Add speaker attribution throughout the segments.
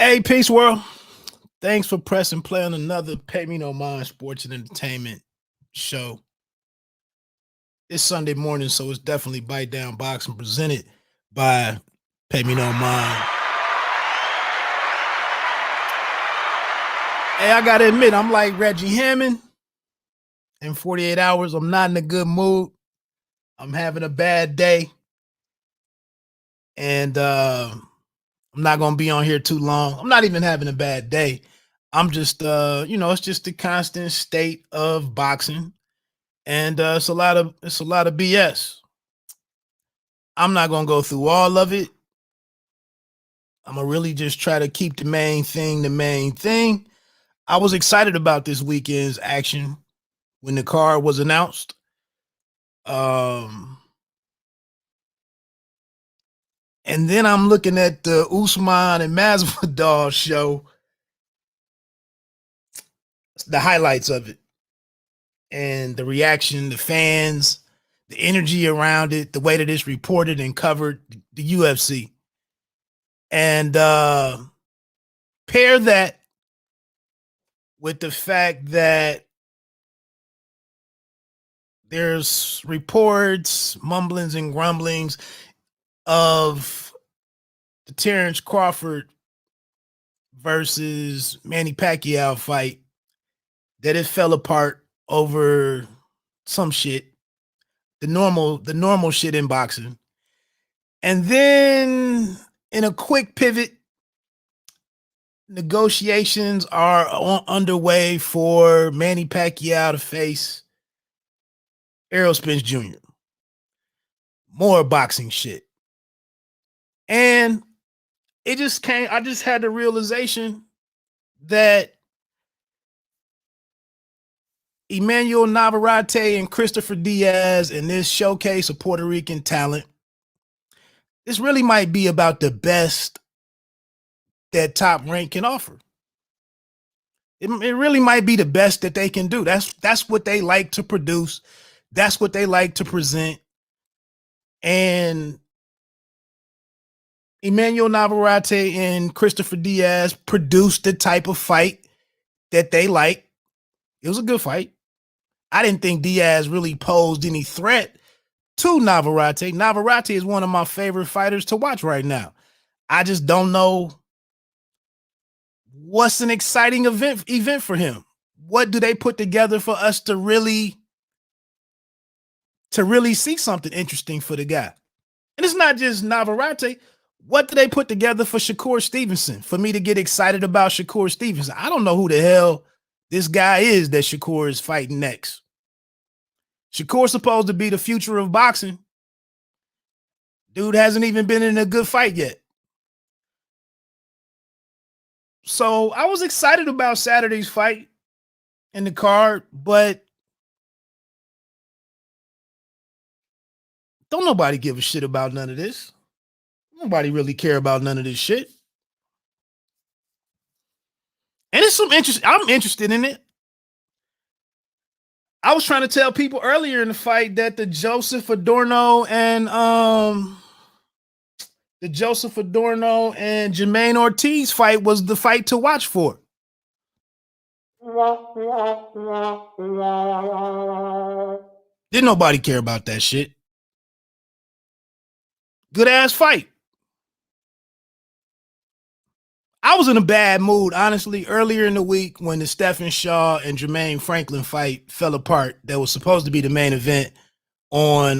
Speaker 1: Hey, Peace World. Thanks for pressing play on another Pay Me No Mind sports and entertainment show. It's Sunday morning, so it's definitely Bite Down Boxing presented by Pay Me No Mind. Hey, I gotta admit, I'm like Reggie Hammond. In 48 hours, I'm not in a good mood. I'm having a bad day. And I'm not gonna be on here too long. I'm not even having a bad day. I'm just it's just the constant state of boxing. And it's a lot of BS. I'm not gonna go through all of it. I'm gonna really just try to keep the main thing. I was excited about this weekend's action when the card was announced. And then I'm looking at the Usman and Masvidal show, the highlights of it, and the reaction, the fans, the energy around it, the way that it's reported and covered, the UFC. And pair that with the fact that there's reports, mumblings and grumblings of the Terrence Crawford versus Manny Pacquiao fight, that it fell apart over some shit, the normal shit in boxing. And then in a quick pivot, negotiations are underway for Manny Pacquiao to face Errol Spence Jr. More boxing shit. And it just came, I just had the realization that Emmanuel Navarrate and Christopher Diaz in this showcase of Puerto Rican talent, this really might be about the best that Top Rank can offer. It really might be the best that they can do. That's what they like to produce. That's what they like to present. And Emmanuel Navarrete and Christopher Diaz produced the type of fight that they like. It was a good fight. I didn't think Diaz really posed any threat to Navarrete. Navarrete is one of my favorite fighters to watch right now. I just don't know what's an exciting event for him. What do they put together for us to really see something interesting for the guy? And it's not just Navarrete. What do they put together for Shakur Stevenson for me to get excited about Shakur Stevenson? I don't know who the hell this guy is that Shakur is fighting next. Shakur's supposed to be the future of boxing. Dude hasn't even been in a good fight yet. So I was excited about Saturday's fight in the card, but don't nobody give a shit about none of this. Nobody really care about none of this shit. And it's some interest. I'm interested in it. I was trying to tell people earlier in the fight that the Joseph Adorno and Jermaine Ortiz fight was the fight to watch for. Didn't nobody care about that shit. Good ass fight. I was in a bad mood, honestly, earlier in the week when the Stephen Shaw and Jermaine Franklin fight fell apart. That was supposed to be the main event on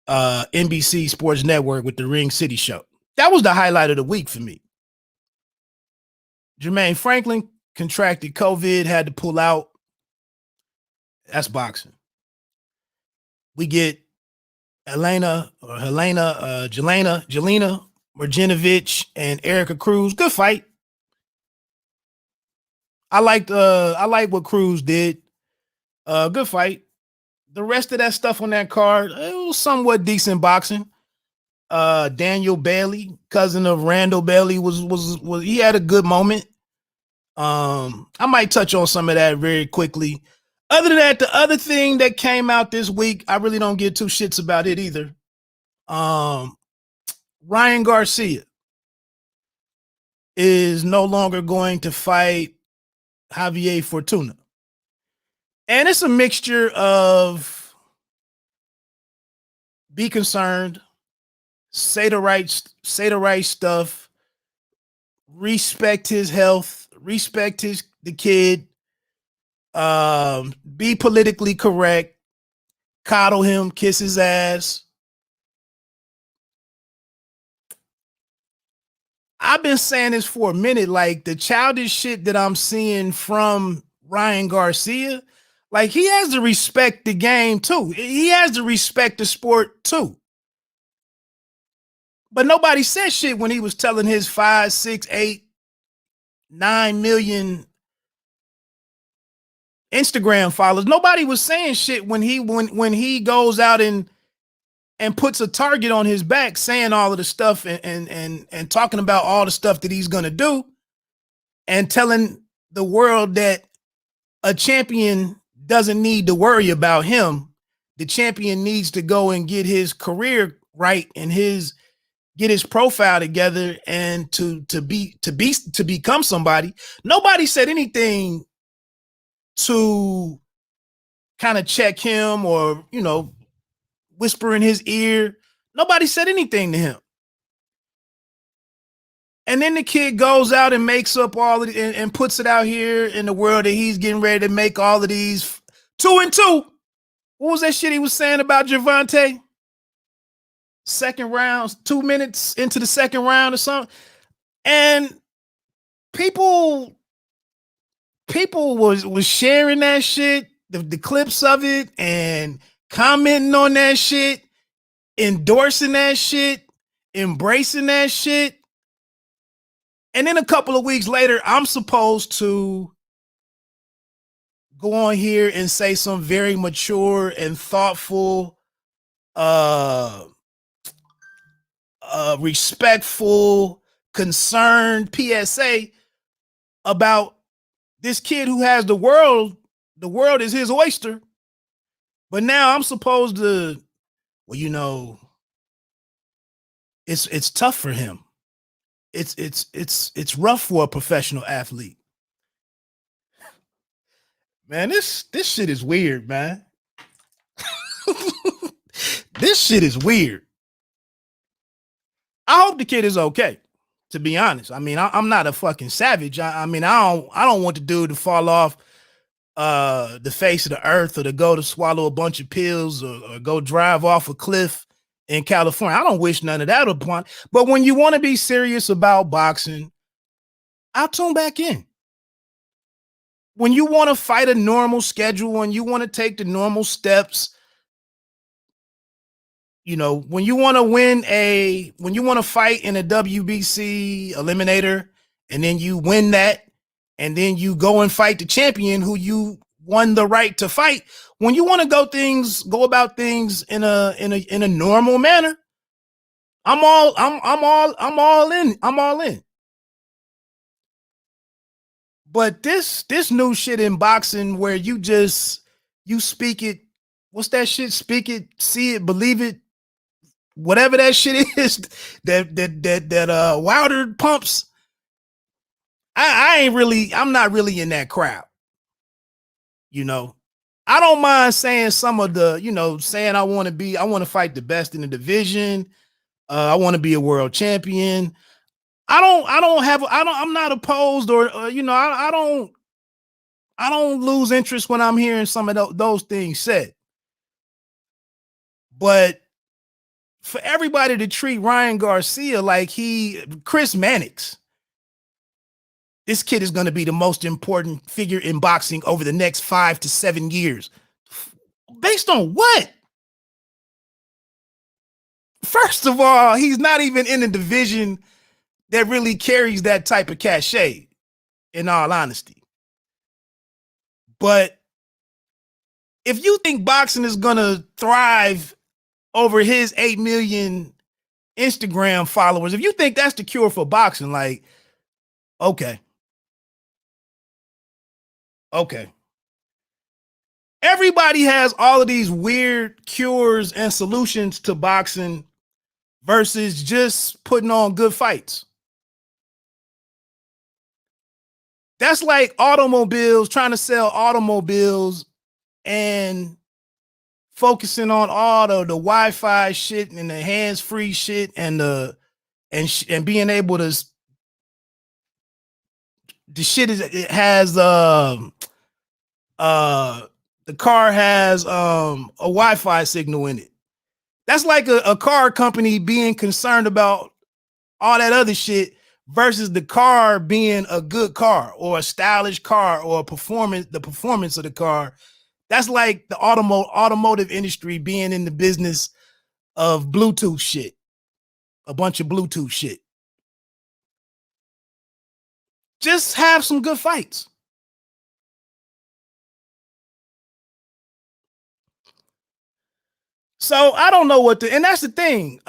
Speaker 1: NBC Sports Network with the Ring City show. That was the highlight of the week for me. Jermaine Franklin contracted COVID, had to pull out. That's boxing. We get Jelena Marjanovic and Erica Cruz. Good fight. I like what Cruz did. Good fight. The rest of that stuff on that card, it was somewhat decent boxing. Daniel Bailey, cousin of Randall Bailey, was he had a good moment. I might touch on some of that very quickly. Other than that, the other thing that came out this week, I really don't give two shits about it either. Ryan Garcia. is no longer going to fight Javier Fortuna. And it's a mixture of be concerned, say the right stuff, respect his health, respect the kid, be politically correct, coddle him, kiss his ass. I've been saying this for a minute, like the childish shit that I'm seeing from Ryan Garcia, like he has to respect the game too. He has to respect the sport too. But nobody said shit when he was telling his 5, 6, 8, 9 million Instagram followers. Nobody was saying shit when he goes out and puts a target on his back, saying all of the stuff and talking about all the stuff that he's gonna do, and telling the world that a champion doesn't need to worry about him. The champion needs to go and get his career right and get his profile together and to become somebody. Nobody said anything to kind of check him or, you know, whisper in his ear. Nobody said anything to him. And then the kid goes out and makes up all of it and puts it out here in the world that he's getting ready to make all of these 2-2. What was that shit he was saying about Gervonta? Second round, 2 minutes into the second round or something. And people was sharing that shit, the clips of it, and commenting on that shit, endorsing that shit, embracing that shit. And then a couple of weeks later, I'm supposed to go on here and say some very mature and thoughtful, respectful, concerned PSA about this kid who has the world is his oyster. But now I'm supposed to, well, you know, it's tough for him. It's rough for a professional athlete. Man, this shit is weird, man. This shit is weird. I hope the kid is okay, to be honest. I mean, I'm not a fucking savage. I mean, I don't want the dude to fall off the face of the earth or to go to swallow a bunch of pills or go drive off a cliff in California. I don't wish none of that upon. But when you want to be serious about boxing, I'll tune back in. When you want to fight a normal schedule and you want to take the normal steps, you know, when you want to fight in a WBC eliminator and then you win that and then you go and fight the champion who you won the right to fight, when you want to go about things in a normal manner, I'm all in. But this new shit in boxing where you speak it, what's that shit? Speak it, see it, believe it, whatever that shit is that Wilder pumps. I'm not really in that crowd. You know, I don't mind saying some of the, you know, saying I want to fight the best in the division. I want to be a world champion. I'm not opposed or you know, I don't lose interest when I'm hearing some of those things said. But for everybody to treat Ryan Garcia like Chris Mannix, this kid is going to be the most important figure in boxing over the next 5 to 7 years. Based on what? First of all, he's not even in a division that really carries that type of cachet, in all honesty. But if you think boxing is going to thrive over his 8 million Instagram followers, if you think that's the cure for boxing, like, okay. Everybody has all of these weird cures and solutions to boxing versus just putting on good fights. That's like automobiles, trying to sell automobiles and focusing on all the Wi-Fi shit and the hands-free shit and and being able to, the shit is, it has the car has a Wi-Fi signal in it. That's like a car company being concerned about all that other shit versus the car being a good car or a stylish car or the performance of the car. That's like the automotive industry being in the business of Bluetooth shit, a bunch of Bluetooth shit. Just have some good fights. So I don't know what and that's the thing.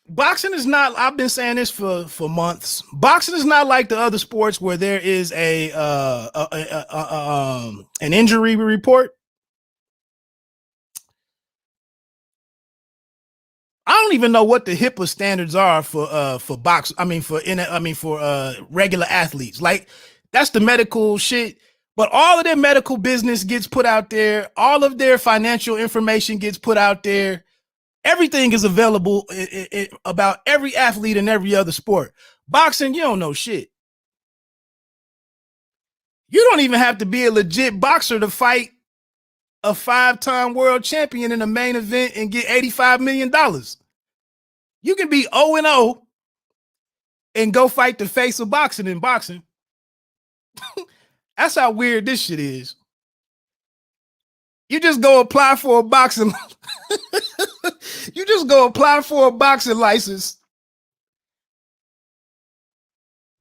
Speaker 1: Boxing is not, I've been saying this for months. Boxing is not like the other sports where there is an injury report. I don't even know what the HIPAA standards are for regular athletes. Like, that's the medical shit. But all of their medical business gets put out there. All of their financial information gets put out there. Everything is available about every athlete in every other sport. Boxing, you don't know shit. You don't even have to be a legit boxer to fight a 5-time world champion in a main event and get $85 million. You can be 0-0 and go fight the face of boxing in boxing. That's how weird this shit is. You just go apply for a boxing. You just go apply for a boxing license.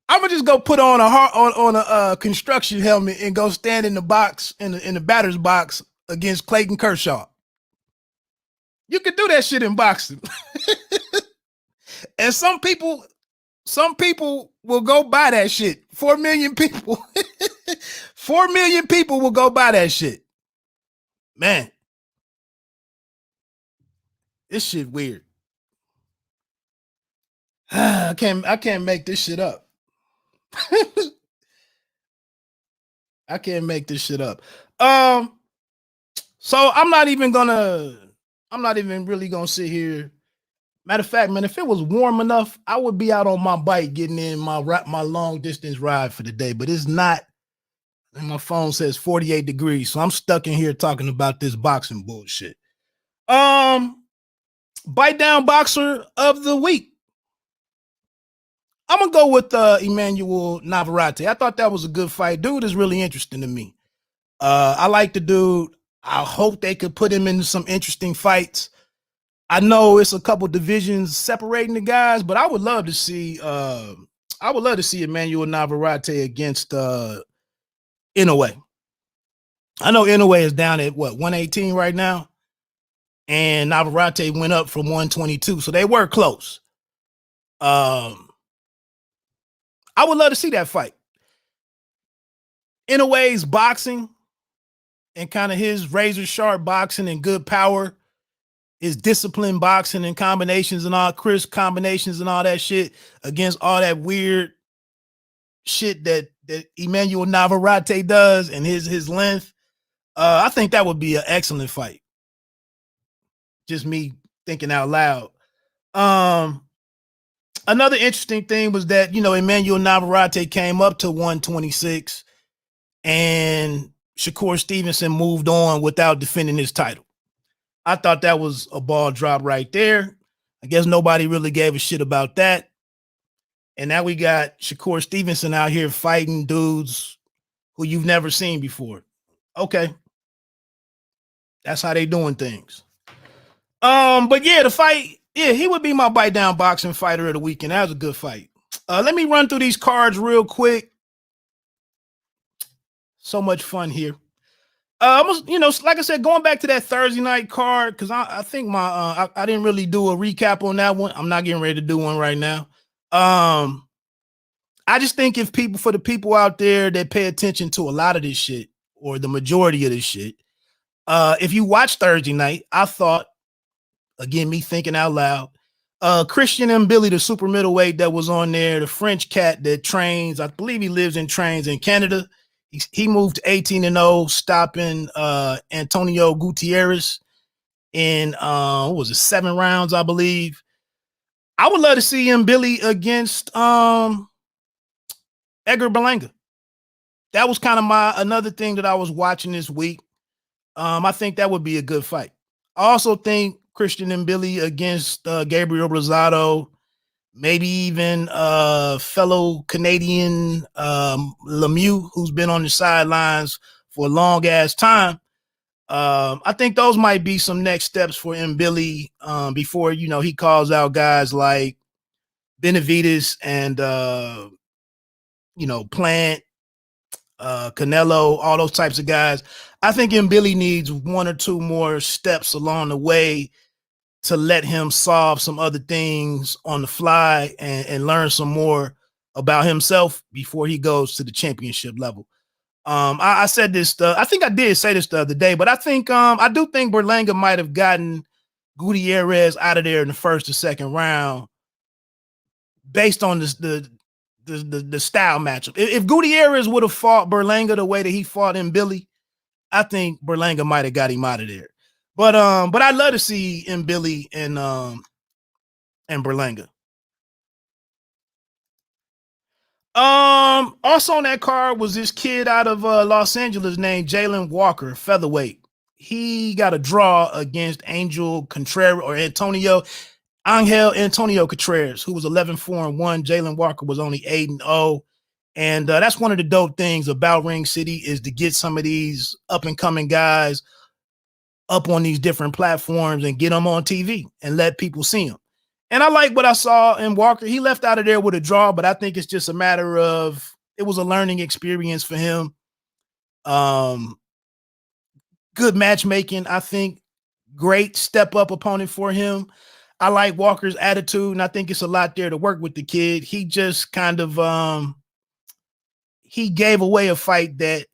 Speaker 1: I'm gonna just go put on a construction helmet and go stand in the box in the batter's box against Clayton Kershaw. You could do that shit in boxing. And some people will go buy that shit. 4 million people. 4 million people will go buy that shit. Man, this shit weird. I can't make this shit up. I can't make this shit up. So I'm not even really gonna sit here. Matter of fact, man, if it was warm enough, I would be out on my bike getting in my long distance ride for the day, but it's not. And my phone says 48 degrees, so I'm stuck in here talking about this boxing bullshit. Bite down boxer of the week. I'm gonna go with Emmanuel Navarrate. I thought that was a good fight. Dude is really interesting to me. I like the dude. I hope they could put him into some interesting fights. I know it's a couple divisions separating the guys, but I would love to see Emmanuel Navarrete against Inoue. I know Inoue is down at 118 right now, and Navarrete went up from 122, so they were close. I would love to see that fight. Inoue's boxing and kind of his razor sharp boxing and good power, his disciplined boxing and combinations and all crisp combinations and all that shit against all that weird shit that Emmanuel Navarrete does and his length. I think that would be an excellent fight. Just me thinking out loud. Another interesting thing was that, Emmanuel Navarrete came up to 126 and Shakur Stevenson moved on without defending his title. I thought that was a ball drop right there. I guess nobody really gave a shit about that. And now we got Shakur Stevenson out here fighting dudes who you've never seen before. Okay. That's how they doing things. But yeah, the fight, he would be my bite down boxing fighter of the weekend. That was a good fight. Let me run through these cards real quick. So much fun here. Like I said, going back to that Thursday night card, because I think I didn't really do a recap on that one. I'm not getting ready to do one right now. I just think for the people out there that pay attention to a lot of this shit, or the majority of this shit, if you watch Thursday night, I thought, again, me thinking out loud, Christian and Billy, the super middleweight that was on there, the French cat that trains, I believe he lives and trains in Canada. He moved to 18-0, stopping Antonio Gutierrez in what was it, 7 rounds, I believe. I would love to see him, Billy, against Edgar Berlanga. That was kind of another thing that I was watching this week. I think that would be a good fight. I also think Christian and Billy against Gabriel Rosado, maybe even fellow Canadian Lemieux, who's been on the sidelines for a long ass time. I think those might be some next steps for Billy before, he calls out guys like Benavidez and, Plant, Canelo, all those types of guys. I think Billy needs 1 or 2 more steps along the way to let him solve some other things on the fly and learn some more about himself before he goes to the championship level. I said this, I think I did say this the other day, but I do think Berlanga might have gotten Gutierrez out of there in the first or second round based on the style matchup. If Gutierrez would have fought Berlanga the way that he fought Billy, I think Berlanga might have got him out of there. But I'd love to see Billy and Berlanga. Also on that card was this kid out of Los Angeles named Jalen Walker, featherweight. He got a draw against Angel Contreras or Angel Antonio Contreras, who was 11-4-1. Jalen Walker was only 8-0. And that's one of the dope things about Ring City is to get some of these up and coming guys up on these different platforms and get them on TV and let people see them. And I like what I saw in Walker. He left out of there with a draw, but I think it's just a matter of, it was a learning experience for him. Good matchmaking, I think. Great step up opponent for him. I like Walker's attitude, and I think it's a lot there to work with the kid. He just kind of, he gave away a fight that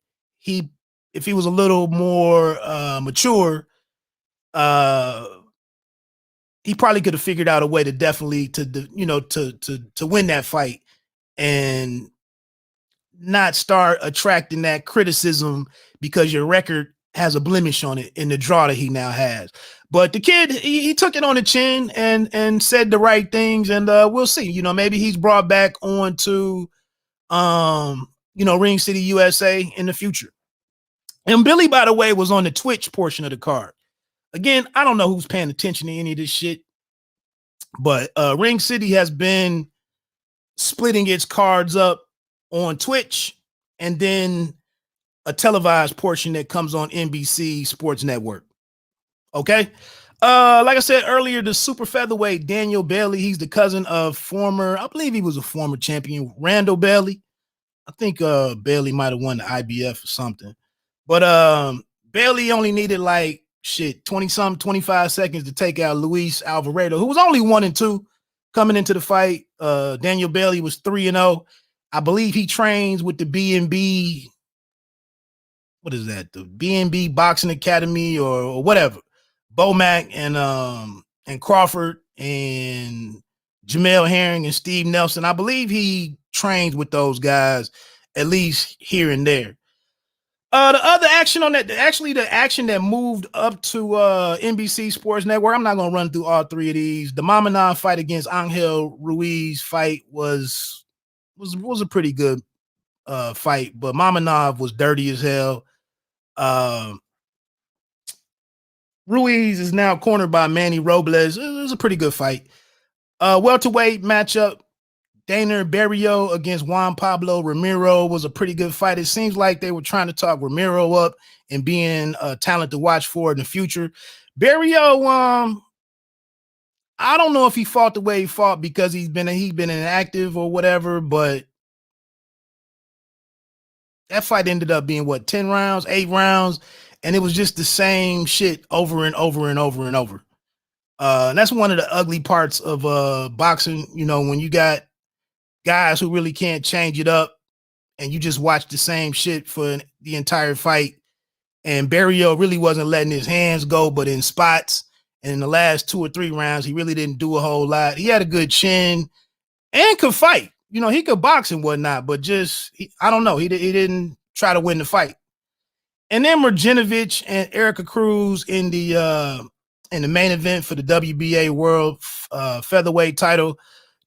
Speaker 1: if he was a little more mature, he probably could have figured out a way to definitely to win that fight and not start attracting that criticism because your record has a blemish on it in the draw that he now has. But the kid, he took it on the chin and said the right things, and we'll see. Maybe he's brought back on to Ring City USA in the future. And Billy, by the way, was on the Twitch portion of the card. Again, I don't know who's paying attention to any of this shit, but Ring City has been splitting its cards up on Twitch and then a televised portion that comes on NBC Sports Network. Okay. Like I said earlier, the super featherweight Daniel Bailey, he's the cousin of I believe he was a former champion, Randall Bailey. I think Bailey might have won the IBF or something. But Bailey only needed 20-something, 25 seconds to take out Luis Alvarado, who was only 1-2 coming into the fight. Daniel Bailey was 3-0. I believe he trains with the BNB. What is that? The BNB Boxing Academy or whatever. Bomac and Crawford and Jamel Herring and Steve Nelson. I believe he trains with those guys at least here and there. The other action on that, the action that moved up to NBC Sports Network, I'm not going to run through all 3 of these. The Mamanov fight against Angel Ruiz fight was a pretty good fight, but Mamanov was dirty as hell. Ruiz is now cornered by Manny Robles. It was a pretty good fight. Welterweight matchup, Dana Barrio against Juan Pablo Ramiro was a pretty good fight. It seems like they were trying to talk Ramiro up and being a talent to watch for in the future. Barrio, I don't know if he fought the way he fought because he's been inactive or whatever, but that fight ended up being 8 rounds, and it was just the same shit over and over and over and over. And that's one of the ugly parts of boxing, when you got guys who really can't change it up and you just watch the same shit for the entire fight. And Barrio really wasn't letting his hands go, but in spots. And in the last 2 or 3 rounds, he really didn't do a whole lot. He had a good chin and could fight. You know, he could box and whatnot, but I don't know. He didn't try to win the fight. And then Marjanovic and Erica Cruz in the main event for the WBA World Featherweight title.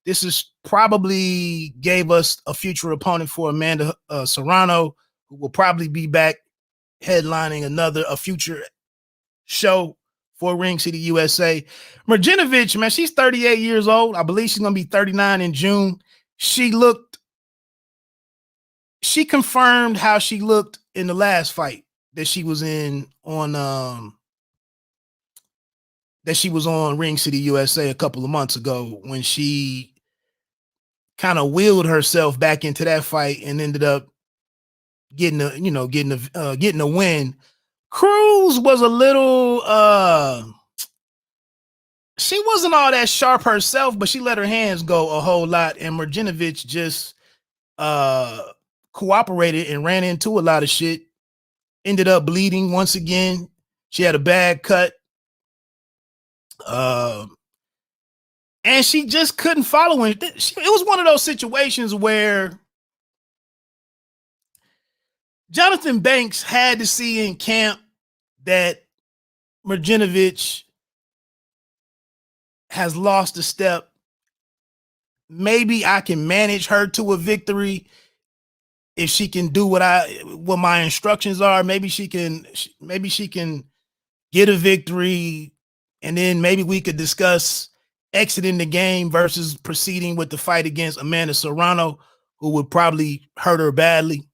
Speaker 1: This is probably gave us a future opponent for Amanda Serrano, who will probably be back headlining a future show for Ring City, USA. Marjanovic, man, she's 38 years old. I believe she's going to be 39 in June. She confirmed how she looked in the last fight that she was in on Ring City, USA a couple of months ago, when she kind of wheeled herself back into that fight and ended up getting a win. Cruz was a little she wasn't all that sharp herself, but she let her hands go a whole lot, and Marjanovic just cooperated and ran into a lot of shit. Ended up bleeding once again. She had a bad cut. And she just couldn't follow it. It was one of those situations where Jonathan Banks had to see in camp that Marjanovic has lost a step. Maybe I can manage her to a victory if she can do what my instructions are. Maybe she can get a victory, and then maybe we could discuss exiting the game versus proceeding with the fight against Amanda Serrano, who would probably hurt her badly.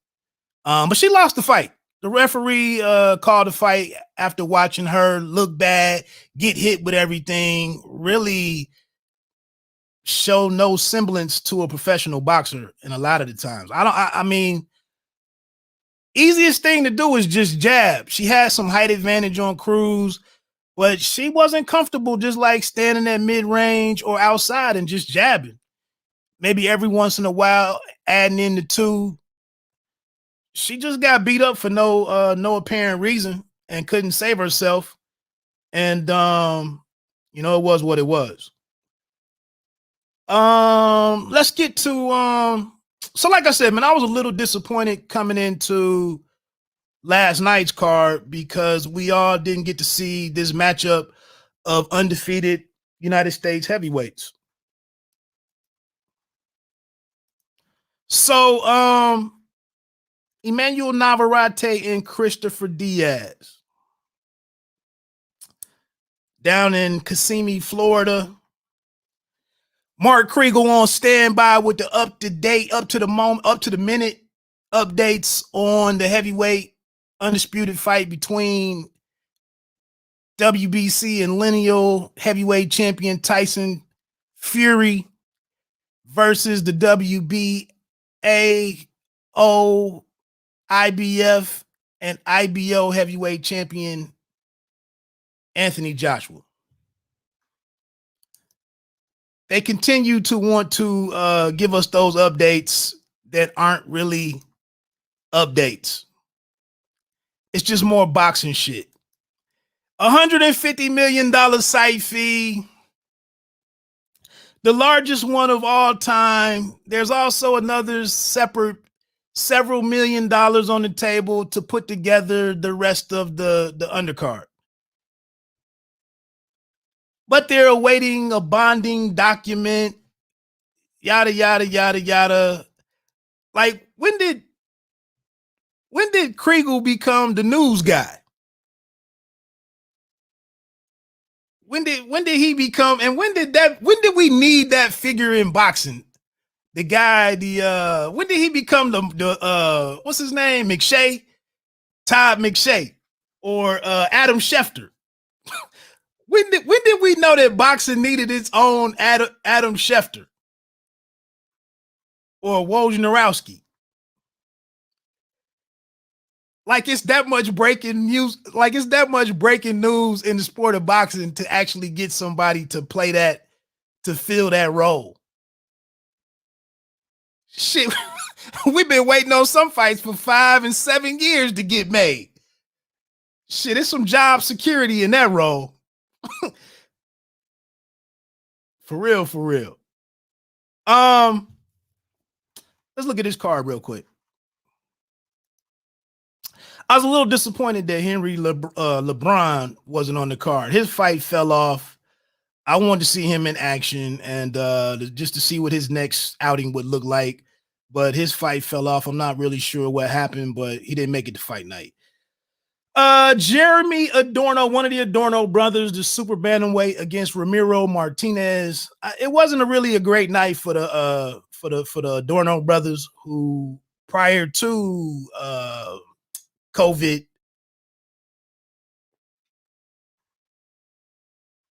Speaker 1: But she lost the fight. The referee called the fight after watching her look bad, get hit with everything, really show no semblance to a professional boxer in a lot of the times. I mean, easiest thing to do is just jab. She had some height advantage on Cruz, but she wasn't comfortable just like standing at mid-range or outside and just jabbing. Maybe every once in a while adding in the 2. She just got beat up for no apparent reason and couldn't save herself. And it was what it was. Let's get to so like I said, man, I was a little disappointed coming into last night's card because we all didn't get to see this matchup of undefeated United States heavyweights. So Emmanuel Navarrate and Christopher Diaz down in Kissimmee, Florida. Mark Kriegel on standby with the up-to-date, up to the minute updates on the heavyweight undisputed fight between WBC and lineal heavyweight champion Tyson Fury versus the WBA, IBF, and IBO heavyweight champion Anthony Joshua. They continue to want to give us those updates that aren't really updates. It's just more boxing shit. $150 million site fee. The largest one of all time. There's also another separate several $1 million on the table to put together the rest of the undercard. But they're awaiting a bonding document, yada, yada, yada, yada. Like, when did Kriegel become the news guy? When did he become, and when did we need that figure in boxing? The guy, when did he become the what's his name? McShay? Todd McShay or Adam Schefter? When did we know that boxing needed its own Adam Schefter or Wojnarowski? Like it's that much breaking news. Like it's that much breaking news in the sport of boxing to actually get somebody to play that, to fill that role. Shit, we've been waiting on some fights for 5 and 7 years to get made. Shit, there's some job security in that role. For real, for real. Let's look at this card real quick. I was a little disappointed that Henry LeBron wasn't on the card. His fight fell off. I wanted to see him in action and just to see what his next outing would look like. But his fight fell off. I'm not really sure what happened, but he didn't make it to fight night. Jeremy Adorno, one of the Adorno brothers, the super bantamweight against Ramiro Martinez. It wasn't really a great night for the Adorno brothers, who prior to COVID.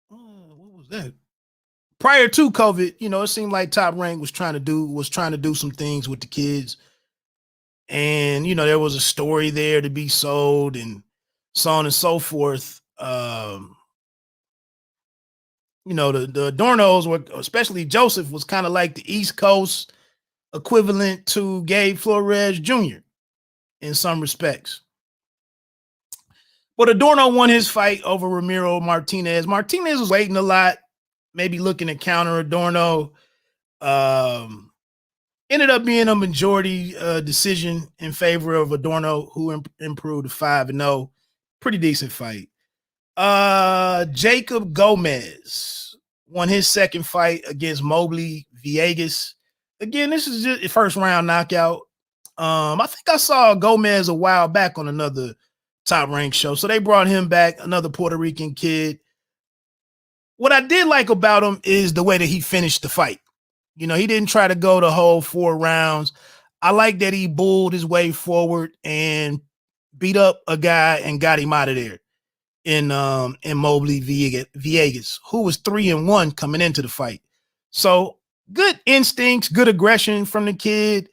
Speaker 1: What was that? Prior to COVID, it seemed like Top Rank was trying to do some things with the kids, and there was a story there to be sold, and so on and so forth. The Adornos were, especially Joseph, was kind of like the East Coast equivalent to Gabe Flores Jr. in some respects. But Adorno won his fight over Ramiro Martinez. Martinez was waiting a lot, maybe looking to counter Adorno. Ended up being a majority decision in favor of Adorno, who improved to 5-0. Pretty decent fight. Jacob Gomez won his second fight against Mobley Villegas. Again, this is just a first round knockout. I think I saw Gomez a while back on another Top Rank show, so they brought him back, another Puerto Rican kid. What I did like about him is the way that he finished the fight. He didn't try to go the whole 4 rounds. I like that he bulled his way forward and beat up a guy and got him out of there in Mobley Villegas, who was 3-1 coming into the fight. So good instincts, good aggression from the kid.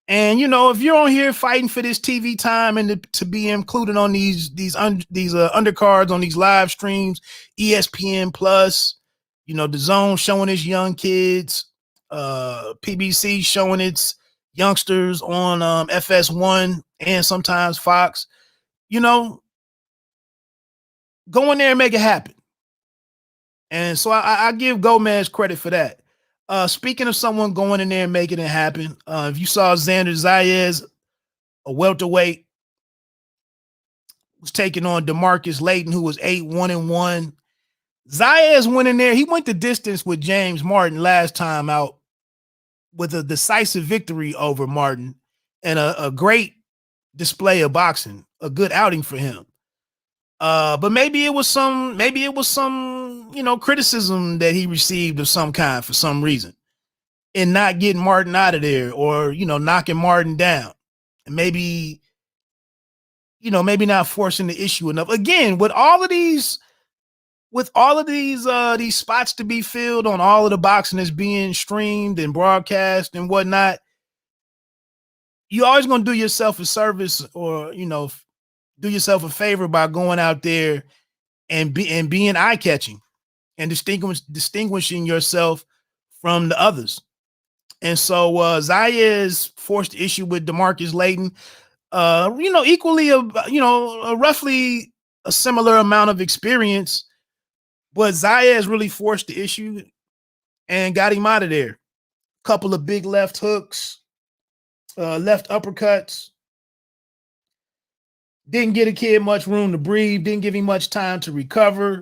Speaker 1: And if you're on here fighting for this TV time and to be included on these undercards on these live streams, ESPN Plus, the Zone showing its young kids, PBC showing its youngsters on FS1 and sometimes Fox, go in there and make it happen. And so I give Gomez credit for that. Speaking of someone going in there and making it happen, if you saw Xander Zayas, a welterweight, was taking on DeMarcus Layton, who was 8-1-1. Zayas went in there. He went the distance with James Martin last time out with a decisive victory over Martin and a great display of boxing, a good outing for him. But maybe it was some criticism that he received of some kind for some reason in not getting Martin out of there, or, knocking Martin down, and maybe not forcing the issue enough. Again, with all of these spots to be filled on all of the boxing that's being streamed and broadcast and whatnot, you always going to do yourself a service, or, do yourself a favor by going out there and being eye-catching and distinguishing yourself from the others. And so Zayas forced the issue with DeMarcus Layton. Equally roughly a similar amount of experience, but Zayas really forced the issue and got him out of there. Couple of big left hooks, left uppercuts. Didn't get a kid much room to breathe. Didn't give him much time to recover. I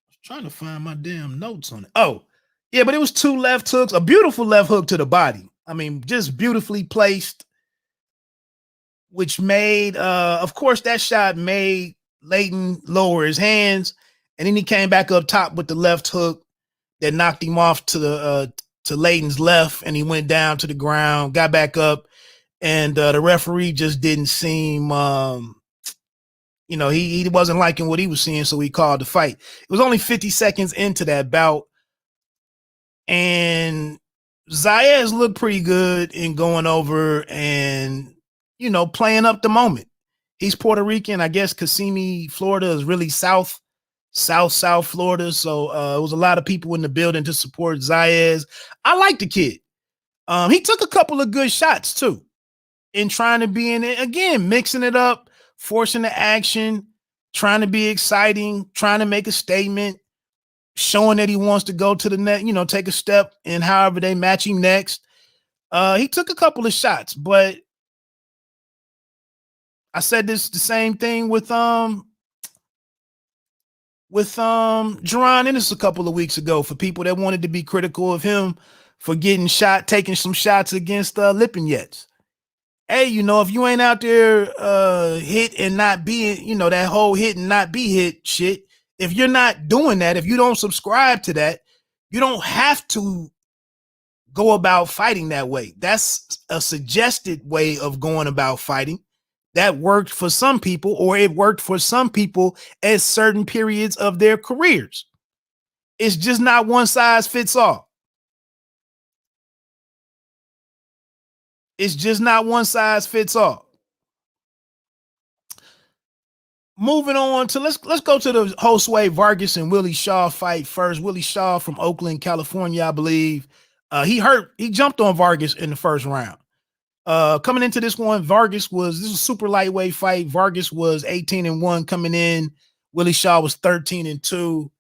Speaker 1: was trying to find my damn notes on it. Oh, yeah, but it was 2 left hooks, a beautiful left hook to the body. I mean, just beautifully placed, which made, of course, that shot made Layton lower his hands, and then he came back up top with the left hook that knocked him off to Layton's left, and he went down to the ground, got back up, and the referee just didn't seem he wasn't liking what he was seeing, so he called the fight. It was only 50 seconds into that bout, and Zayas looked pretty good in going over and, playing up the moment. He's Puerto Rican. I guess Kissimmee, Florida is really South Florida. So it was a lot of people in the building to support Zayas. I like the kid. He took a couple of good shots too in trying to be in it. Again, mixing it up, forcing the action, trying to be exciting, trying to make a statement. showing that he wants to go to the net, take a step in however they match him next. He took a couple of shots, but I said the same thing with Jerron Ennis a couple of weeks ago for people that wanted to be critical of him for taking some shots against Lipinets. Hey, if you ain't out there hit and not being, that whole hit and not be hit shit, if you're not doing that, if you don't subscribe to that, you don't have to go about fighting that way. That's a suggested way of going about fighting that worked for some people, or it worked for some people at certain periods of their careers. It's just not one size fits all. It's just not one size fits all. Moving on to let's go to the Josue Vargas and Willie Shaw fight first. Willie Shaw from Oakland, California, I believe. He jumped on Vargas in the first round. Coming into this one, this was a super lightweight fight. Vargas was 18-1 coming in. Willie Shaw was 13-2.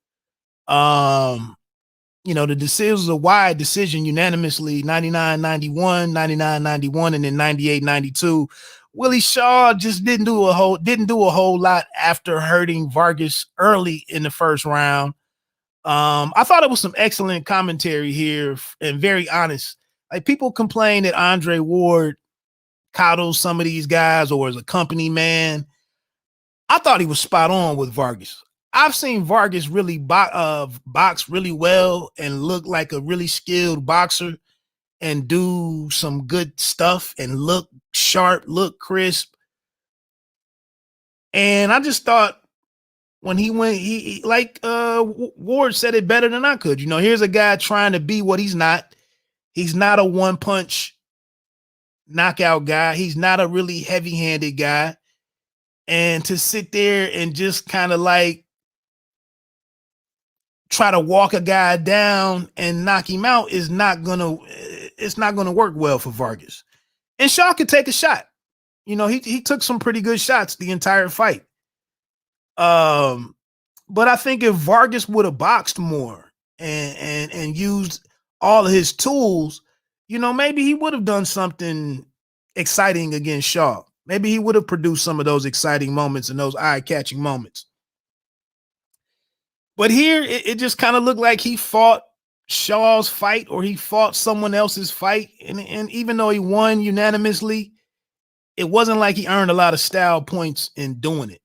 Speaker 1: The decision was a wide decision unanimously, 99-91, 99-91, and then 98-92. Willie Shaw just didn't do a whole lot after hurting Vargas early in the first round. I thought it was some excellent commentary here and very honest. Like, people complain that Andre Ward coddles some of these guys or is a company man. I thought he was spot on with Vargas. I've seen Vargas really box really well and look like a really skilled boxer and do some good stuff and look sharp, look crisp. And I just thought when he went, Ward said it better than I could. Here's a guy trying to be what he's not. He's not a one-punch knockout guy. He's not a really heavy-handed guy. And to sit there and just kind of try to walk a guy down and knock him out it's not gonna work well for Vargas. And Shaw could take a shot. He took some pretty good shots the entire fight. But I think if Vargas would have boxed more and used all of his tools, maybe he would have done something exciting against Shaw. Maybe he would have produced some of those exciting moments and those eye-catching moments. But here, it just kind of looked like he fought Shaw's fight or he fought someone else's fight. And even though he won unanimously, it wasn't like he earned a lot of style points in doing it.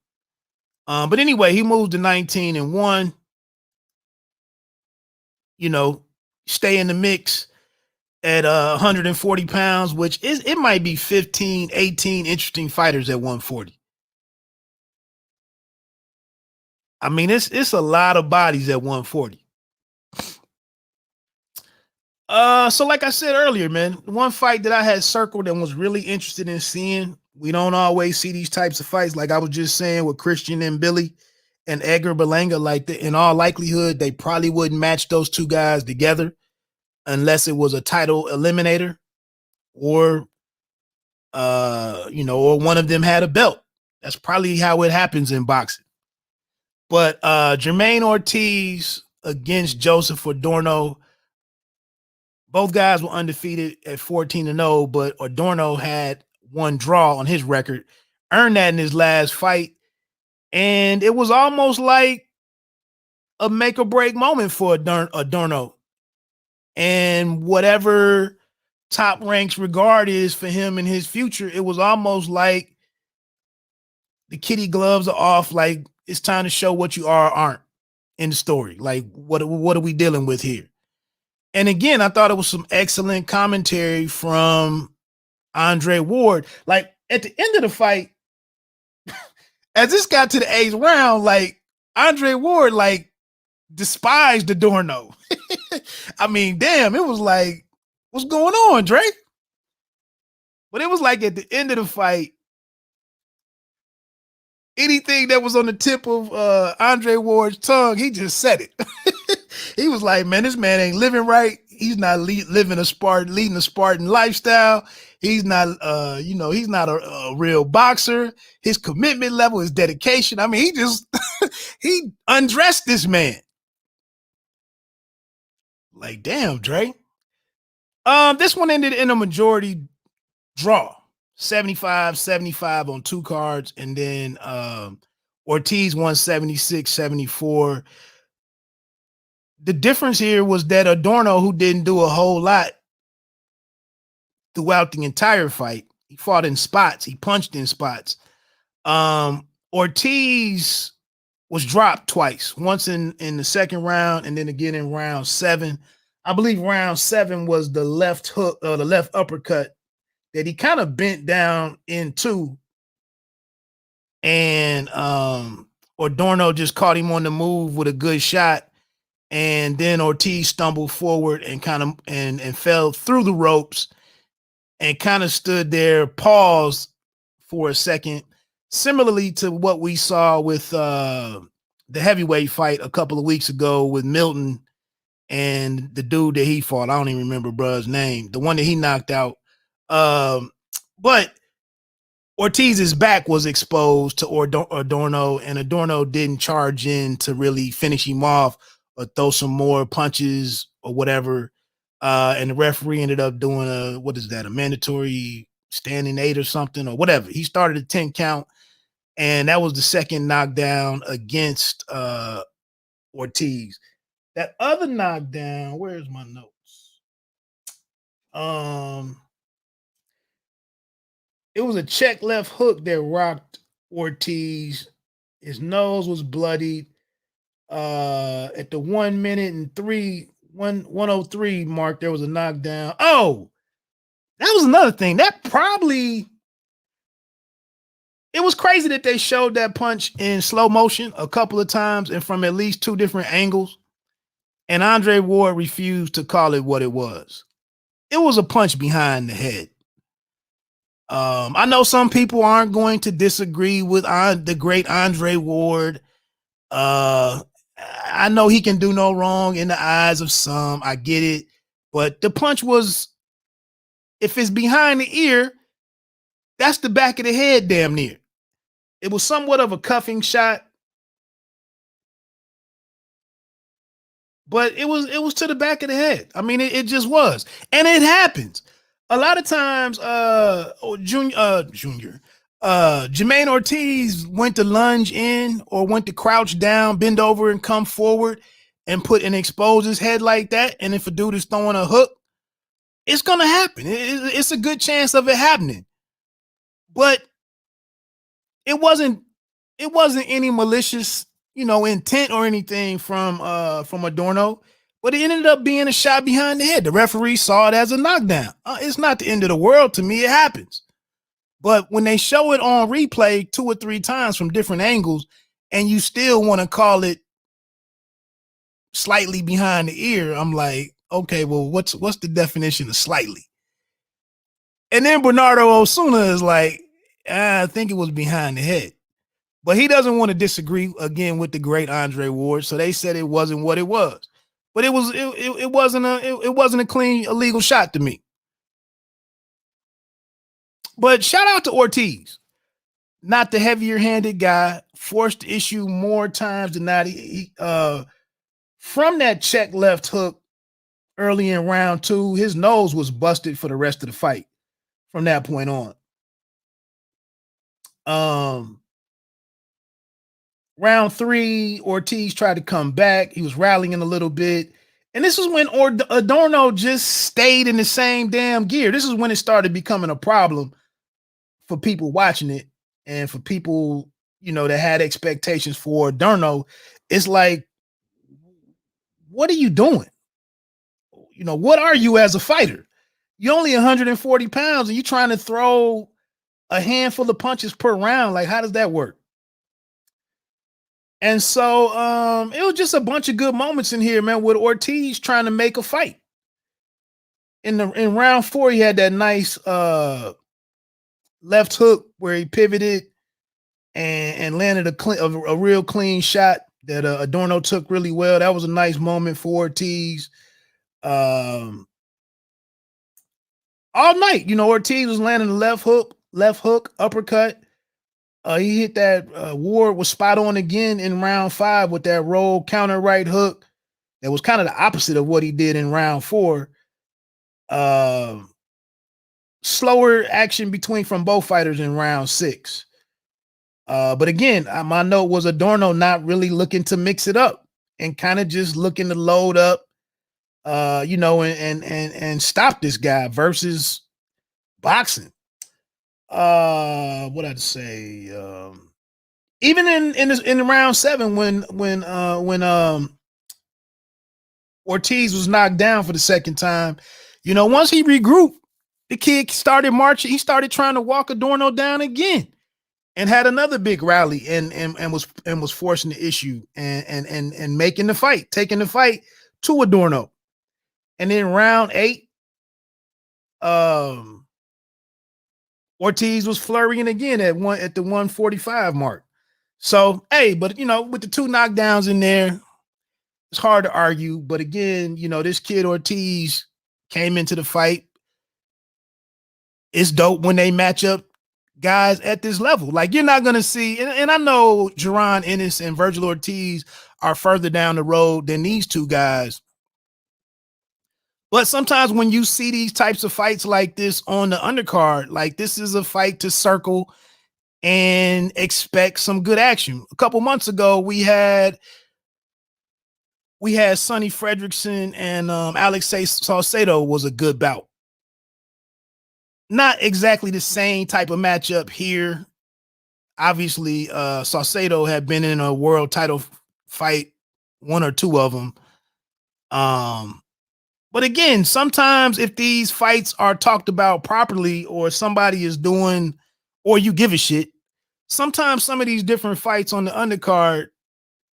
Speaker 1: But anyway, he moved to 19-1. Stay in the mix at 140 pounds, which it might be 15, 18 interesting fighters at 140. I mean, it's a lot of bodies at 140. So like I said earlier, man, one fight that I had circled and was really interested in seeing, we don't always see these types of fights. Like I was just saying with Christian and Billy and Edgar Berlanga, in all likelihood, they probably wouldn't match those two guys together unless it was a title eliminator or, or one of them had a belt. That's probably how it happens in boxing. But Jermaine Ortiz against Joseph Adorno, both guys were undefeated at 14-0, but Adorno had one draw on his record, earned that in his last fight. And it was almost like a make or break moment for Adorno. And whatever top ranks regard is for him in his future, it was almost like the kitty gloves are off. Like, it's time to show what you are or aren't in the story. Like, what are we dealing with here? And again, I thought it was some excellent commentary from Andre Ward. Like, at the end of the fight, as this got to the 8th round, Andre Ward, despised Adorno. I mean, damn, it was like, what's going on, Dre? But it was like at the end of the fight, anything that was on the tip of Andre Ward's tongue, he just said it. He was like, man, this man ain't living right. He's not leading a Spartan lifestyle. He's not, he's not a real boxer. His commitment level, his dedication. I mean, he undressed this man. Like, damn, Dre. This one ended in a majority draw. 75-75 on 2 cards, and then Ortiz won 76-74. The difference here was that Adorno, who didn't do a whole lot throughout the entire fight, he fought in spots, he punched in spots. Ortiz was dropped twice, once in the second round and then again in round 7. I believe round 7 was the left hook or the left uppercut that he kind of bent down into, and Adorno just caught him on the move with a good shot, and then Ortiz stumbled forward and kind of and fell through the ropes and kind of stood there, paused for a second, similarly to what we saw with the heavyweight fight a couple of weeks ago with Milton and the dude that he fought. I don't even remember bruh's name, the one that he knocked out. But Ortiz's back was exposed to Adorno, and Adorno didn't charge in to really finish him off or throw some more punches or whatever. And the referee ended up doing a mandatory standing 8 or something or whatever. He started a 10 count, and that was the second knockdown against Ortiz. That other knockdown, where's my notes? It was a check left hook that rocked Ortiz. His nose was bloodied. At the 1 minute and 103 mark, there was a knockdown. Oh, that was another thing. It was crazy that they showed that punch in slow motion a couple of times and from at least 2 different angles. And Andre Ward refused to call it what it was. It was a punch behind the head. I know some people aren't going to disagree with the great Andre Ward. I know he can do no wrong in the eyes of some. I get it. But the punch was, if it's behind the ear, that's the back of the head damn near. It was somewhat of a cuffing shot, but it was to the back of the head. I mean, it just was. And it happens. A lot of times, Jermaine Ortiz went to lunge in or went to crouch down, bend over and come forward and expose his head like that. And if a dude is throwing a hook, it's going to happen. It's a good chance of it happening. But it wasn't any malicious, intent or anything from Adorno, but it ended up being a shot behind the head. The referee saw it as a knockdown. It's not the end of the world to me. It happens. But when they show it on replay 2 or 3 times from different angles, and you still want to call it slightly behind the ear, I'm like, okay, well, what's the definition of slightly? And then Bernardo Osuna is like, I think it was behind the head. But he doesn't want to disagree again with the great Andre Ward, so they said it wasn't what it was. But it wasn't a clean illegal shot to me. But shout out to Ortiz, not the heavier-handed guy, forced the issue more times than not. From that check left hook early in round 2, his nose was busted for the rest of the fight from that point on. Round 3, Ortiz tried to come back. He was rallying a little bit. And this is when Adorno just stayed in the same damn gear. This is when it started becoming a problem for people watching it and for people, that had expectations for Adorno. It's like, what are you doing? What are you as a fighter? You're only 140 pounds and you're trying to throw a handful of punches per round. Like, how does that work? And so it was just a bunch of good moments in here, man, with Ortiz trying to make a fight. In round 4, he had that nice left hook where he pivoted and landed a real clean shot that Adorno took really well. That was a nice moment for Ortiz. All night, Ortiz was landing the left hook, uppercut. He hit that. Ward was spot on again in round 5 with that roll counter right hook. that was kind of the opposite of what he did in round 4. Slower action from both fighters in round 6. But again, my note was Adorno not really looking to mix it up and kind of just looking to load up, and stop this guy versus boxing. What I'd say, even in round 7 when Ortiz was knocked down for the second time, once he regrouped, the kid started marching. He started trying to walk Adorno down again, and had another big rally and was forcing the issue and making the fight, taking the fight to Adorno. And then round 8, Ortiz was flurrying again at the 145 mark. So, hey, but with the 2 knockdowns in there, it's hard to argue. But again, this kid Ortiz came into the fight. It's dope when they match up guys at this level. Like, you're not going to see, and I know Jaron Ennis and Virgil Ortiz are further down the road than these 2 guys. But sometimes when you see these types of fights like this on the undercard, like, this is a fight to circle and expect some good action. A couple months ago, we had Sonny Fredrickson and Alexei Saucedo was a good bout. Not exactly the same type of matchup here. Obviously, Saucedo had been in a world title fight, 1 or 2 of them. But again, sometimes if these fights are talked about properly, or somebody is doing, or you give a shit, sometimes some of these different fights on the undercard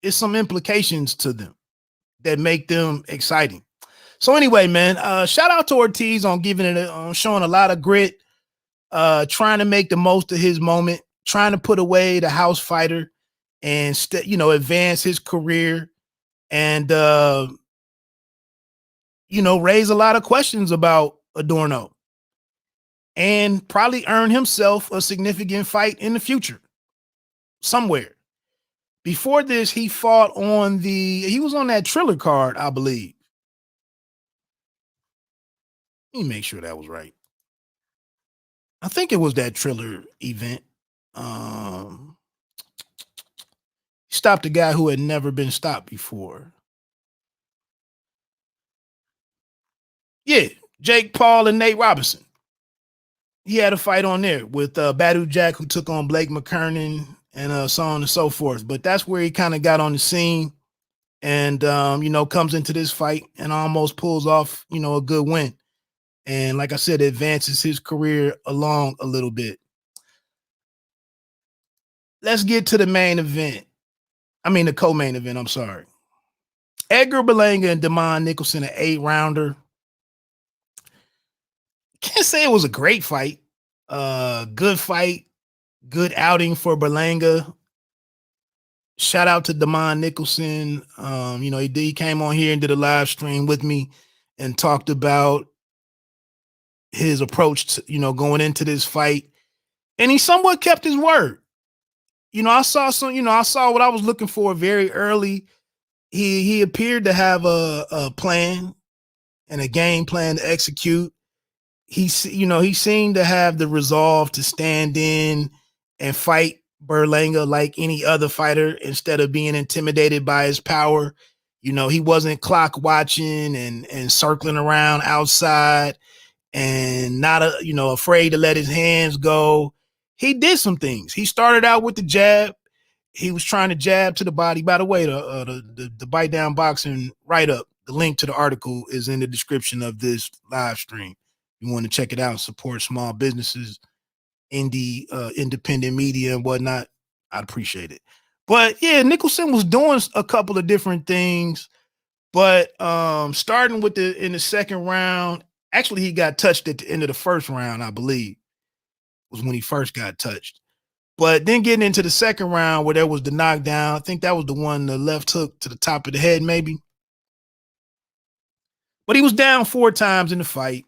Speaker 1: is some implications to them that make them exciting. So anyway, man, shout out to Ortiz on showing a lot of grit, trying to make the most of his moment, trying to put away the house fighter and advance his career, and raise a lot of questions about Adorno, and probably earn himself a significant fight in the future somewhere. Before this, he fought he was on that Triller card, I believe. Let me make sure that was right. I think it was that Triller event. He stopped a guy who had never been stopped before. Yeah, Jake Paul and Nate Robinson. He had a fight on there with Badu Jack, who took on Blake McKernan, and so on and so forth. But that's where he kind of got on the scene, and comes into this fight and almost pulls off a good win. And like I said, advances his career along a little bit. Let's get to the main event. I mean, the co-main event, I'm sorry. Edgar Berlanga and Demond Nicholson, an 8-rounder. Can't say it was a great fight. Good fight. Good outing for Berlanga. Shout out to Demond Nicholson. He came on here and did a live stream with me and talked about his approach to, going into this fight. And he somewhat kept his word. I saw what I was looking for very early. He appeared to have a plan and a game plan to execute. He seemed to have the resolve to stand in and fight Berlanga like any other fighter instead of being intimidated by his power. He wasn't clock watching and circling around outside and not afraid to let his hands go. He did some things. He started out with the jab. He was trying to jab to the body. By the way, the Bite Down Boxing write-up, the link to the article is in the description of this live stream. You want to check it out, support small businesses, independent media and whatnot, I'd appreciate it. But yeah, Nicholson was doing a couple of different things, but starting in the second round, actually he got touched at the end of the first round, I believe, was when he first got touched. But then getting into the second round where there was the knockdown, I think that was the one, the left hook to the top of the head, maybe. But he was down 4 times in the fight.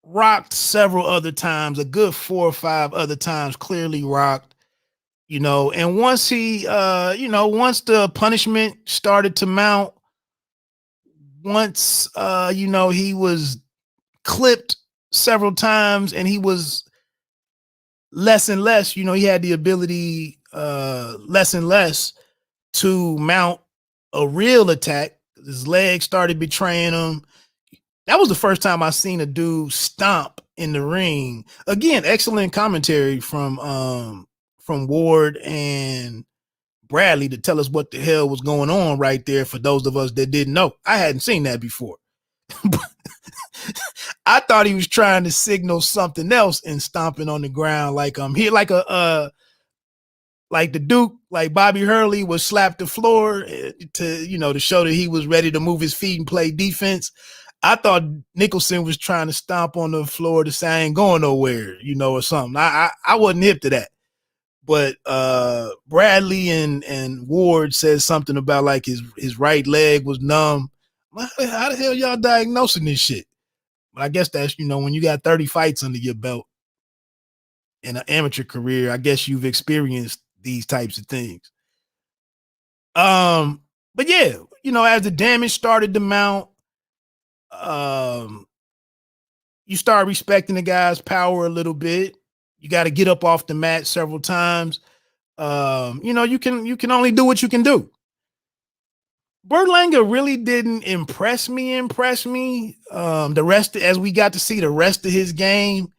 Speaker 1: Rocked several other times, a good 4 or 5 other times, clearly rocked. And once he, once the punishment started to mount, once, he was clipped several times and he was less and less, he had the ability, less and less to mount a real attack. His legs started betraying him. That was the first time I seen a dude stomp in the ring. Again, excellent commentary from Ward and Bradley to tell us what the hell was going on right there for those of us that didn't know. I hadn't seen that before. I thought he was trying to signal something else and stomping on the ground like here like like the Duke, like Bobby Hurley would slap the floor to show that he was ready to move his feet and play defense. I thought Nicholson was trying to stomp on the floor to say I ain't going nowhere, or something. I wasn't hip to that. But Bradley and Ward said something about like his right leg was numb. How the hell y'all diagnosing this shit? But I guess that's, when you got 30 fights under your belt in an amateur career, I guess you've experienced these types of things. But yeah, as the damage started to mount, you start respecting the guy's power a little bit. You got to get up off the mat several times. You can only do what you can do. Berlanga really didn't impress me. The rest, as we got to see the rest of his game,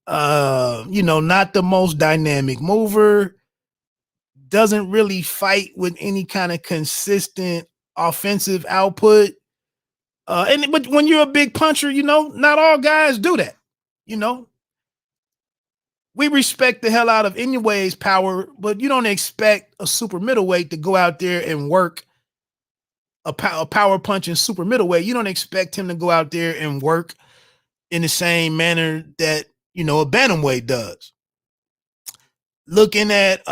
Speaker 1: not the most dynamic mover, doesn't really fight with any kind of consistent offensive output. But when you're a big puncher, not all guys do that. We respect the hell out of Inouye's power, but you don't expect a super middleweight to go out there and work a power punch in super middleweight. You don't expect him to go out there and work in the same manner that, a bantamweight does. Looking at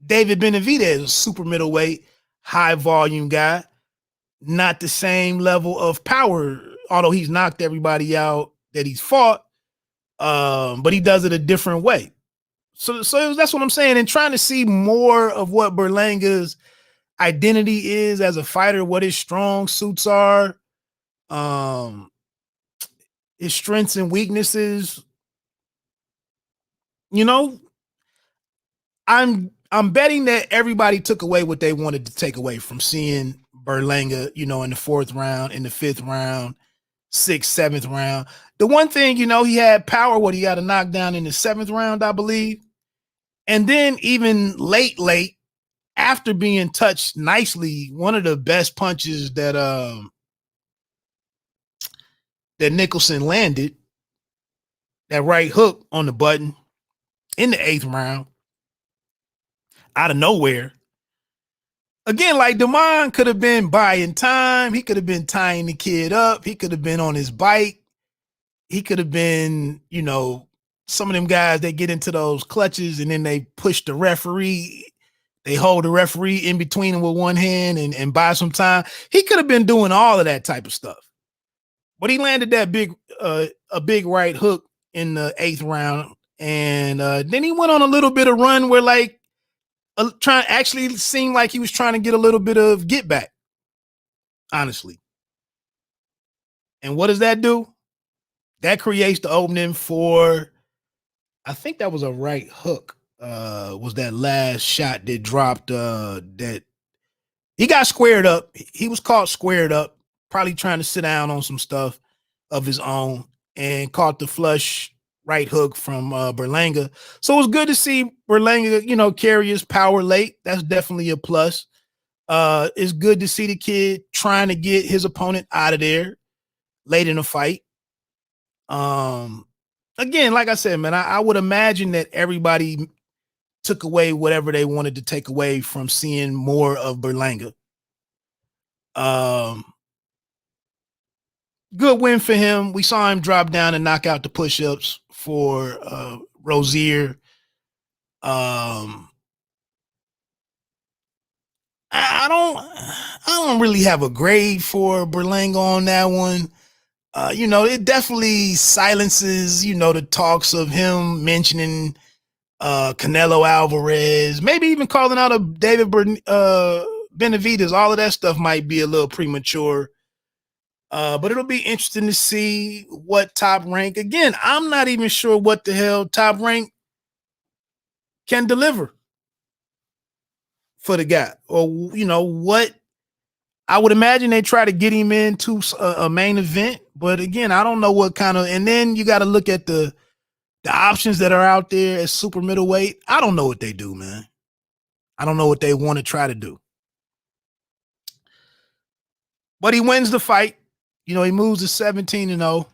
Speaker 1: David Benavidez, a super middleweight, high volume guy, not the same level of power, although he's knocked everybody out that he's fought, but he does it a different way. So that's what I'm saying. And trying to see more of what Berlanga's identity is as a fighter, what his strong suits are, his strengths and weaknesses. I'm betting that everybody took away what they wanted to take away from seeing Berlanga, in the 4th round, in the 5th round, 6th, 7th round. The one thing, he had power, what he got a knockdown in the 7th round, I believe. And then even late, after being touched nicely, one of the best punches that Nicholson landed, that right hook on the button in the 8th round, out of nowhere. Again, like Demond could have been buying time. He could have been tying the kid up. He could have been on his bike. He could have been, some of them guys, they get into those clutches and then they push the referee. They hold the referee in between them with one hand and buy some time. He could have been doing all of that type of stuff. But he landed that a big right hook in the 8th round. And then he went on a little bit of run where actually seemed like he was trying to get a little bit of get back, honestly. And what does that do? That creates the opening for, I think that was a right hook. Was that last shot that dropped that he got squared up. He was caught squared up, probably trying to sit down on some stuff of his own, and caught the flush right hook from Berlanga. So it was good to see Berlanga, carry his power late. That's definitely a plus. It's good to see the kid trying to get his opponent out of there late in the fight. Again, like I said, man, I would imagine that everybody took away whatever they wanted to take away from seeing more of Berlanga. Good win for him. We saw him drop down and knock out the push-ups for Rozier. I don't really have a grade for Berlanga on that one. It definitely silences, the talks of him mentioning Canelo Alvarez, maybe even calling out a David Benavidez. All of that stuff might be a little premature. But it'll be interesting to see what Top Rank. Again, I'm not even sure what the hell Top Rank can deliver for the guy, or what. I would imagine they try to get him into a main event, but again, I don't know what kind of. And then you got to look at the options that are out there as super middleweight. I don't know what they do, man. I don't know what they want to try to do. But he wins the fight. He moves to 17-0.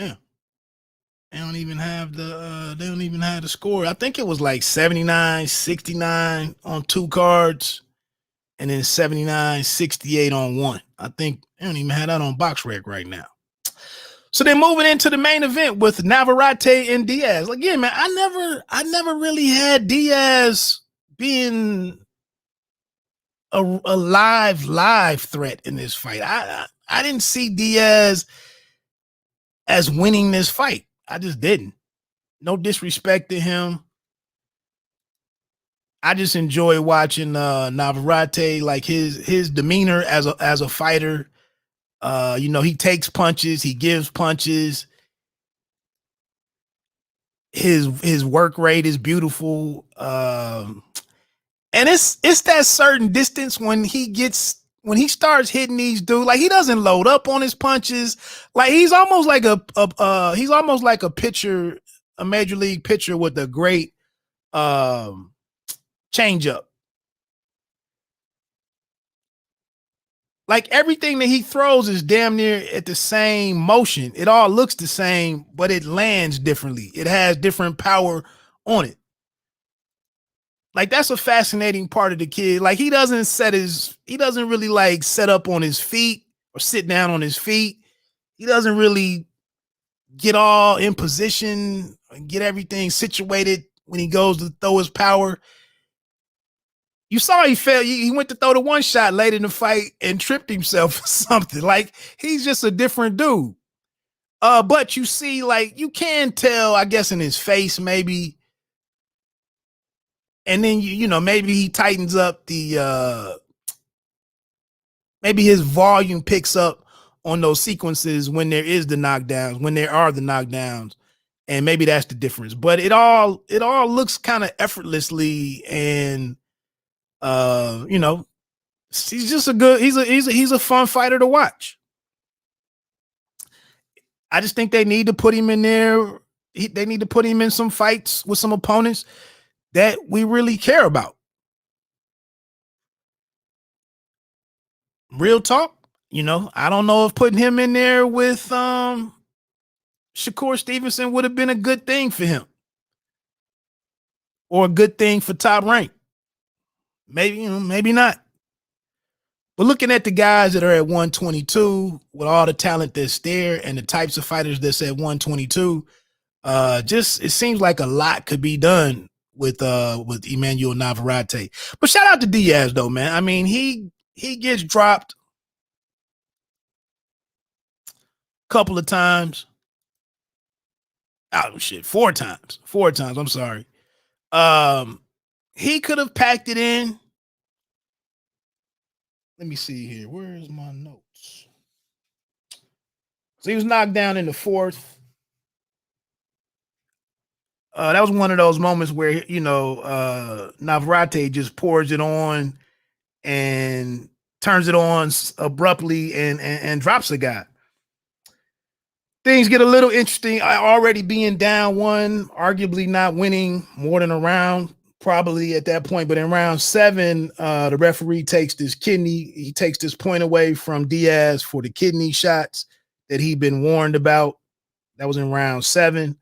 Speaker 1: Yeah. They don't even have the score. I think it was like 79-69 on 2 cards, and then 79-68 on 1. I think they don't even have that on BoxRec right now. So they're moving into the main event with Navarrete and Diaz. Again, man, I never really had Diaz being a live threat in this fight. I didn't see Diaz as winning this fight. I just didn't. No disrespect to him. I just enjoy watching Navarrete, like his demeanor as a fighter. He takes punches, he gives punches. His work rate is beautiful. And it's that certain distance when he starts hitting these dudes, like he doesn't load up on his punches. Like he's almost like a pitcher, a major league pitcher with a great changeup. Like everything that he throws is damn near at the same motion. It all looks the same, but it lands differently. It has different power on it. Like that's a fascinating part of the kid. Like he doesn't really like set up on his feet or sit down on his feet. He doesn't really get all in position and get everything situated when he goes to throw his power. You saw he fell. He went to throw the one shot late in the fight and tripped himself or something. Like he's just a different dude. But you see, like you can tell, I guess, in his face maybe. And then maybe he tightens up maybe his volume picks up on those sequences when there are the knockdowns, and maybe that's the difference. But it all looks kind of effortlessly, and he's just he's a fun fighter to watch. I just think they need to put him in there. They need to put him in some fights with some opponents that we really care about. Real talk, I don't know if putting him in there with Shakur Stevenson would have been a good thing for him or a good thing for Top Rank. Maybe, maybe not. But looking at the guys that are at 122 with all the talent that's there and the types of fighters that's at 122, it seems like a lot could be done with Emmanuel Navarrete. But shout out to Diaz though, man. I mean, he gets dropped a couple of times. Oh shit, 4 times. 4 times. I'm sorry. He could have packed it in. Let me see here. Where's my notes? So he was knocked down in the 4th. That was one of those moments where Navarrete just pours it on and turns it on abruptly and drops the guy. Things get a little interesting. Already being down 1, arguably not winning more than a round, probably at that point. But in round 7, the referee takes this point away from Diaz for the kidney shots that he'd been warned about. That was in round 7.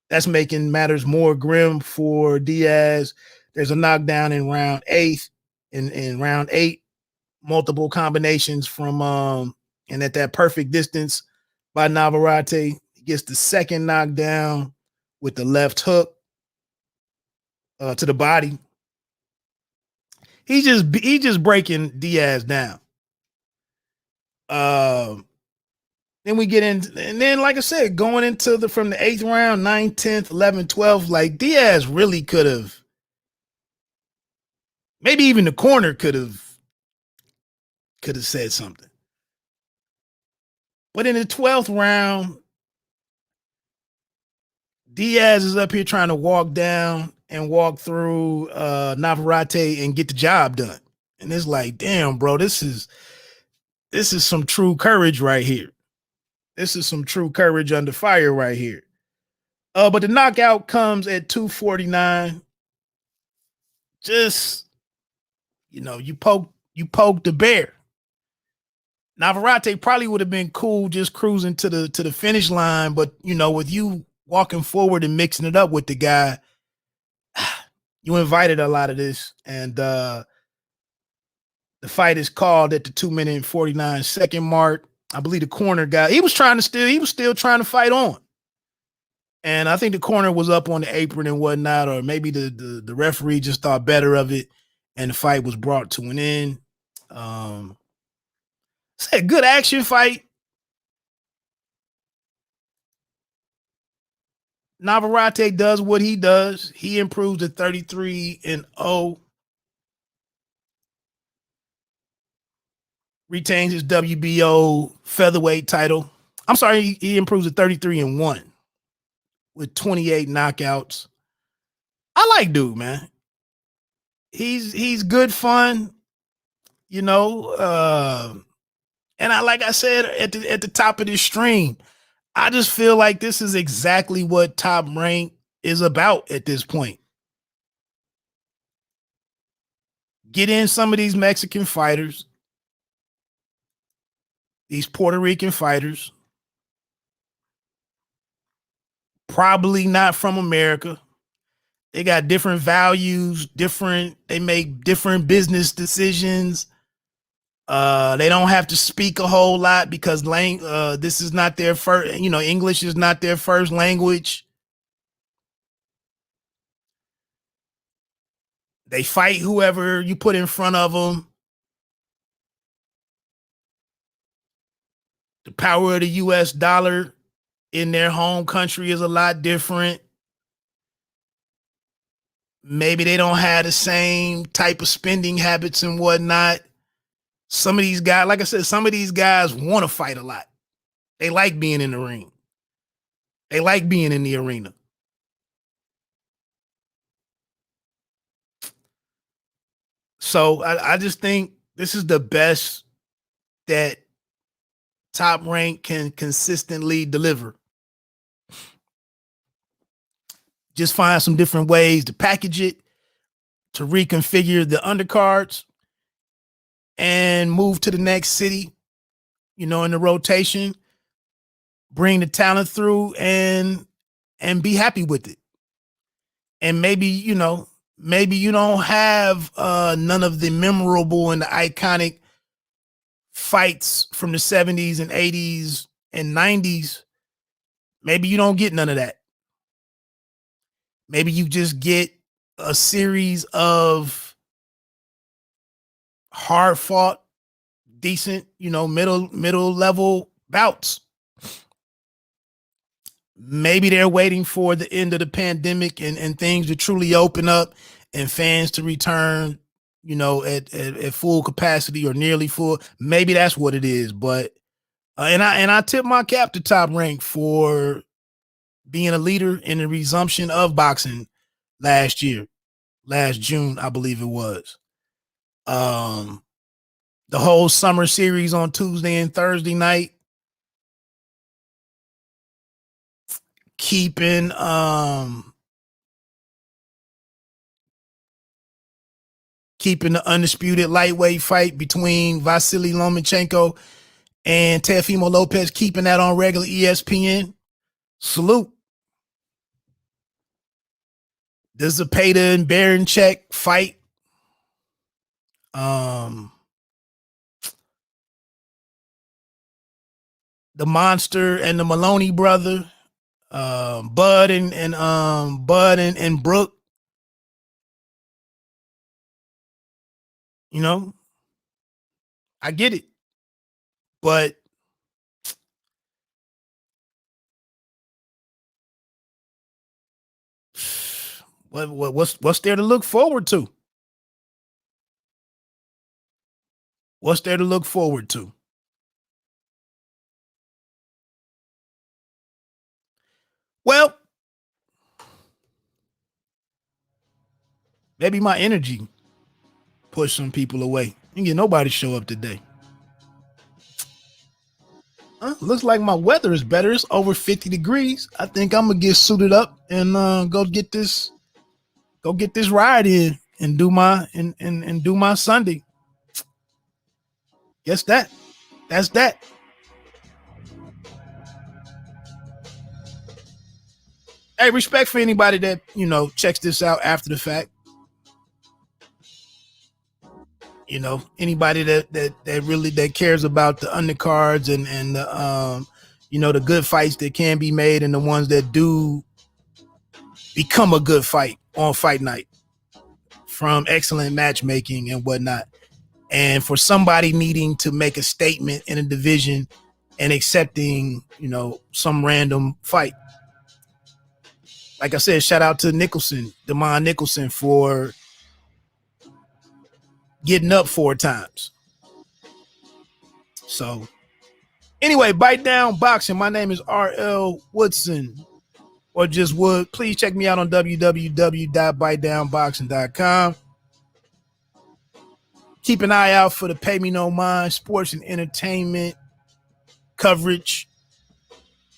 Speaker 1: That's making matters more grim for Diaz. There's a knockdown in round 8. In round 8, multiple combinations from and at that perfect distance by Navarrete. He gets the second knockdown with the left hook to the body. just breaking Diaz down. Then we get in, and then like I said, going into from the 8th round, 9th, 10th, 11th, 12th, like Diaz really could have, maybe even the corner could have said something. But in the 12th round, Diaz is up here trying to walk down and walk through Navarrate and get the job done. And it's like, damn, bro, this is some true courage right here. This is some true courage under fire right here. But the knockout comes at 249. Just, you poke the bear. Navarrete probably would have been cool just cruising to the finish line, but with you walking forward and mixing it up with the guy, you invited a lot of this, and the fight is called at the 2-minute and 49-second mark. I believe the corner guy, he was still trying to fight on. And I think the corner was up on the apron and whatnot, or maybe the referee just thought better of it, and the fight was brought to an end. It's a good action fight. Navarrete does what he does. He improves to 33-0. Retains his WBO featherweight title. I'm sorry, he improves to 33-1 with 28 knockouts. I like dude, man. He's good fun, and like I said at the top of this stream, I just feel like this is exactly what Top Rank is about at this point. Get in some of these Mexican fighters, these Puerto Rican fighters, probably not from America. They got different values, they make different business decisions. They don't have to speak a whole lot because this is not their first, English is not their first language. They fight whoever you put in front of them. The power of the US dollar in their home country is a lot different. Maybe they don't have the same type of spending habits and whatnot. Some of these guys, like I said, some of these guys want to fight a lot. They like being in the ring. They like being in the arena. So I just think this is the best that Top Rank can consistently deliver. Just find some different ways to package it, to reconfigure the undercards, and move to the next city, in the rotation, bring the talent through and be happy with it. And maybe you don't have none of the memorable and the iconic fights from the 70s and 80s and 90s. Maybe you don't get none of that. Maybe you just get a series of hard fought, decent, middle level bouts. Maybe they're waiting for the end of the pandemic and things to truly open up and fans to return, at full capacity or nearly full. Maybe that's what it is. But and I tip my cap to Top Rank for being a leader in the resumption of boxing last June, I believe it was. The whole summer series on Tuesday and Thursday night, keeping the undisputed lightweight fight between Vasily Lomachenko and Teofimo Lopez, keeping that on regular ESPN. Salute. The Zepeda and Baranchek fight. The Monster and the Maloney brother, Bud and Brooke. You know, I get it. But what's there to look forward to? What's there to look forward to? Well, maybe my energy pushed some people away. You get nobody show up today. Looks like my weather is better. It's over 50 degrees. I think I'm gonna get suited up and go get this ride in and do my Sunday. Guess that's that. Hey, respect for anybody that, checks this out after the fact. Anybody that really that cares about the undercards and the the good fights that can be made and the ones that do become a good fight on fight night from excellent matchmaking and whatnot. And for somebody needing to make a statement in a division and accepting, some random fight. Like I said, shout out to Demond Nicholson, for getting up 4 times. So anyway, Bite Down Boxing. My name is R.L. Woodson, or just Wood. Please check me out on www.bitedownboxing.com. Keep an eye out for the Pay Me No Mind sports and entertainment coverage.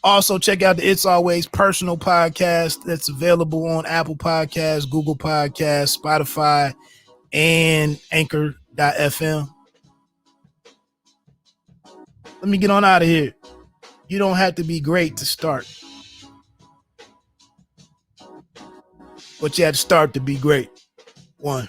Speaker 1: Also, check out the It's Always Personal podcast that's available on Apple Podcasts, Google Podcasts, Spotify, and Anchor.fm. Let me get on out of here. You don't have to be great to start, but you have to start to be great. 1.